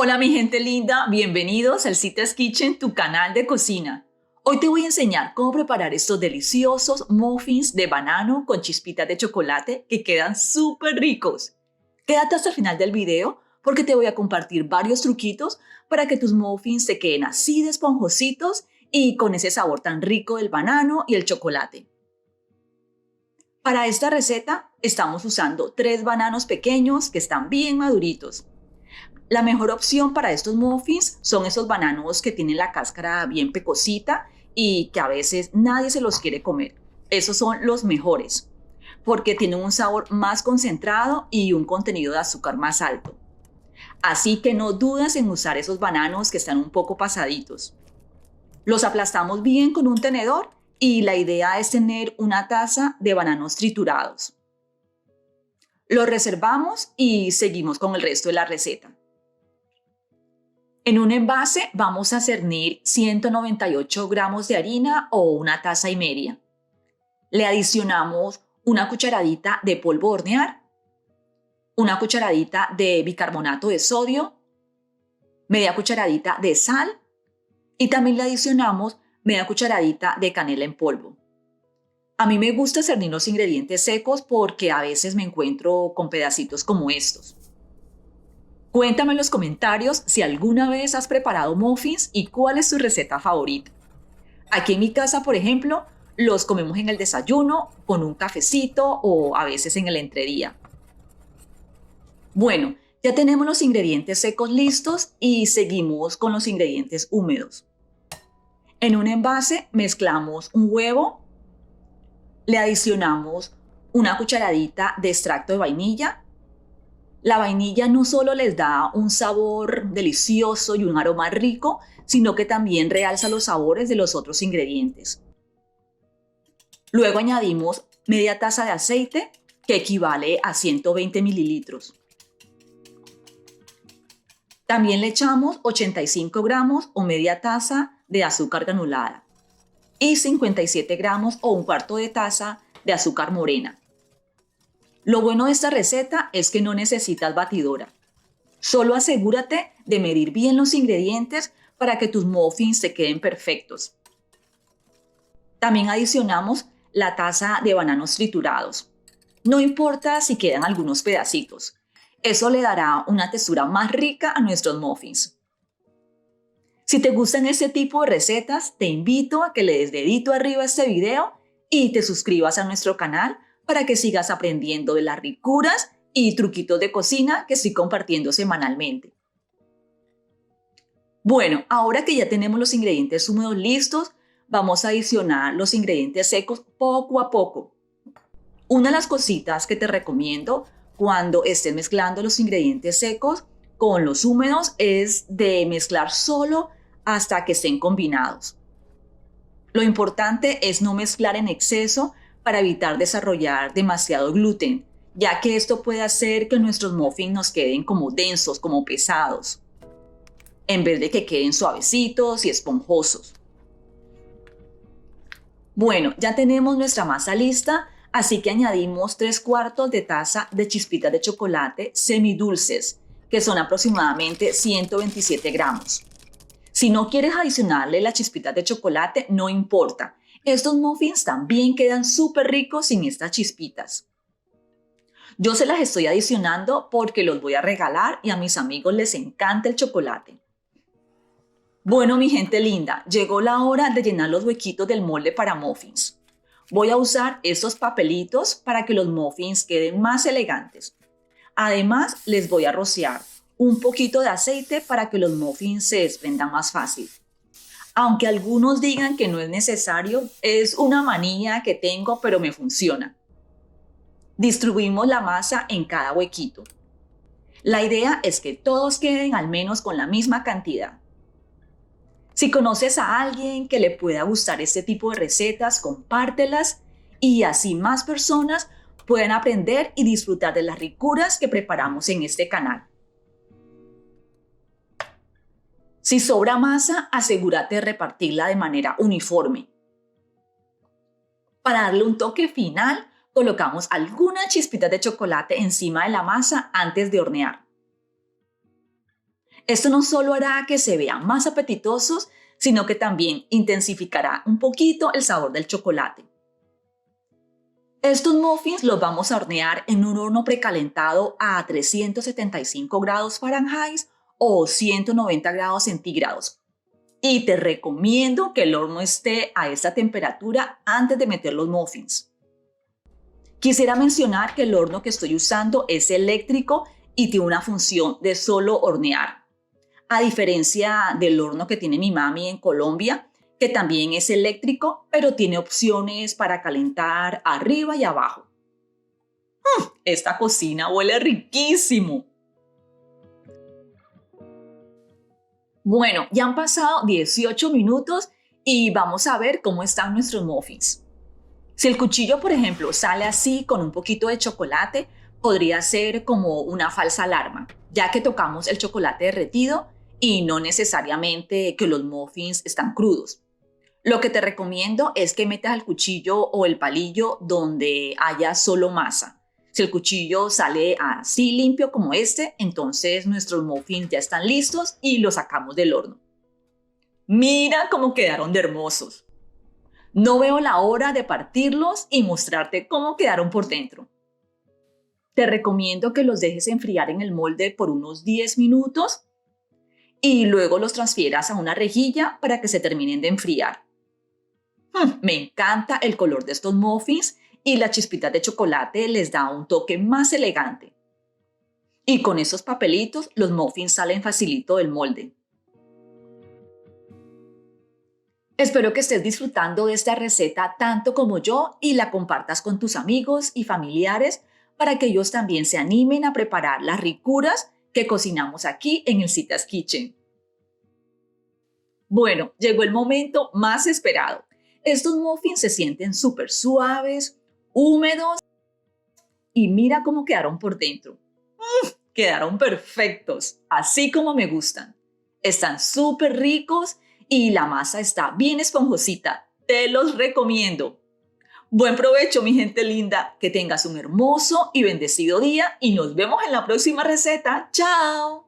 Hola mi gente linda, bienvenidos al Citas Kitchen, tu canal de cocina. Hoy te voy a enseñar cómo preparar estos deliciosos muffins de banano con chispitas de chocolate que quedan súper ricos. Quédate hasta el final del video porque te voy a compartir varios truquitos para que tus muffins te queden así de esponjositos y con ese sabor tan rico del banano y el chocolate. Para esta receta estamos usando 3 bananos pequeños que están bien maduritos. La mejor opción para estos muffins son esos bananos que tienen la cáscara bien pecosita y que a veces nadie se los quiere comer. Esos son los mejores porque tienen un sabor más concentrado y un contenido de azúcar más alto. Así que no dudes en usar esos bananos que están un poco pasaditos. Los aplastamos bien con un tenedor y la idea es tener una taza de bananos triturados. Los reservamos y seguimos con el resto de la receta. En un envase vamos a cernir 198 gramos de harina o una taza y media. Le adicionamos una cucharadita de polvo de hornear, una cucharadita de bicarbonato de sodio, media cucharadita de sal y también le adicionamos media cucharadita de canela en polvo. A mí me gusta cernir los ingredientes secos porque a veces me encuentro con pedacitos como estos. Cuéntame en los comentarios si alguna vez has preparado muffins y cuál es tu receta favorita. Aquí en mi casa, por ejemplo, los comemos en el desayuno, con un cafecito o a veces en el entredía. Bueno, ya tenemos los ingredientes secos listos y seguimos con los ingredientes húmedos. En un envase mezclamos un huevo, le adicionamos una cucharadita de extracto de vainilla. La vainilla no solo les da un sabor delicioso y un aroma rico, sino que también realza los sabores de los otros ingredientes. Luego añadimos media taza de aceite, que equivale a 120 mililitros. También le echamos 85 gramos o media taza de azúcar granulada y 57 gramos o un cuarto de taza de azúcar morena. Lo bueno de esta receta es que no necesitas batidora. Solo asegúrate de medir bien los ingredientes para que tus muffins te queden perfectos. También adicionamos la taza de bananos triturados. No importa si quedan algunos pedacitos. Eso le dará una textura más rica a nuestros muffins. Si te gustan este tipo de recetas, te invito a que le des dedito arriba a este video y te suscribas a nuestro canal para que sigas aprendiendo de las ricuras y truquitos de cocina que estoy compartiendo semanalmente. Bueno, ahora que ya tenemos los ingredientes húmedos listos, vamos a adicionar los ingredientes secos poco a poco. Una de las cositas que te recomiendo cuando estés mezclando los ingredientes secos con los húmedos es de mezclar solo hasta que estén combinados. Lo importante es no mezclar en exceso para evitar desarrollar demasiado gluten, ya que esto puede hacer que nuestros muffins nos queden como densos, como pesados, en vez de que queden suavecitos y esponjosos. Bueno, ya tenemos nuestra masa lista, así que añadimos 3/4 de taza de chispitas de chocolate semidulces, que son aproximadamente 127 gramos. Si no quieres adicionarle las chispitas de chocolate, no importa. Estos muffins también quedan súper ricos sin estas chispitas. Yo se las estoy adicionando porque los voy a regalar y a mis amigos les encanta el chocolate. Bueno, mi gente linda, llegó la hora de llenar los huequitos del molde para muffins. Voy a usar estos papelitos para que los muffins queden más elegantes. Además, les voy a rociar un poquito de aceite para que los muffins se desprendan más fácil. Aunque algunos digan que no es necesario, es una manía que tengo, pero me funciona. Distribuimos la masa en cada huequito. La idea es que todos queden al menos con la misma cantidad. Si conoces a alguien que le pueda gustar este tipo de recetas, compártelas y así más personas pueden aprender y disfrutar de las ricuras que preparamos en este canal. Si sobra masa, asegúrate de repartirla de manera uniforme. Para darle un toque final, colocamos algunas chispitas de chocolate encima de la masa antes de hornear. Esto no solo hará que se vean más apetitosos, sino que también intensificará un poquito el sabor del chocolate. Estos muffins los vamos a hornear en un horno precalentado a 375 grados Fahrenheit o 190 grados centígrados. Y te recomiendo que el horno esté a esta temperatura antes de meter los muffins. Quisiera mencionar que el horno que estoy usando es eléctrico y tiene una función de solo hornear. A diferencia del horno que tiene mi mami en Colombia, que también es eléctrico, pero tiene opciones para calentar arriba y abajo. Esta cocina huele riquísimo. Bueno, ya han pasado 18 minutos y vamos a ver cómo están nuestros muffins. Si el cuchillo, por ejemplo, sale así con un poquito de chocolate, podría ser como una falsa alarma, ya que tocamos el chocolate derretido y no necesariamente que los muffins están crudos. Lo que te recomiendo es que metas el cuchillo o el palillo donde haya solo masa. Si el cuchillo sale así limpio como este, entonces nuestros muffins ya están listos y los sacamos del horno. Mira cómo quedaron de hermosos. No veo la hora de partirlos y mostrarte cómo quedaron por dentro. Te recomiendo que los dejes enfriar en el molde por unos 10 minutos y luego los transfieras a una rejilla para que se terminen de enfriar. Me encanta el color de estos muffins y las chispitas de chocolate les da un toque más elegante. Y con esos papelitos los muffins salen facilito del molde. Espero que estés disfrutando de esta receta tanto como yo y la compartas con tus amigos y familiares para que ellos también se animen a preparar las ricuras que cocinamos aquí en el Zita's Kitchen. Bueno, llegó el momento más esperado. Estos muffins se sienten súper suaves, húmedos y mira cómo quedaron por dentro. Quedaron perfectos, así como me gustan. Están súper ricos y la masa está bien esponjosita. Te los recomiendo. Buen provecho, mi gente linda. Que tengas un hermoso y bendecido día y nos vemos en la próxima receta. ¡Chao!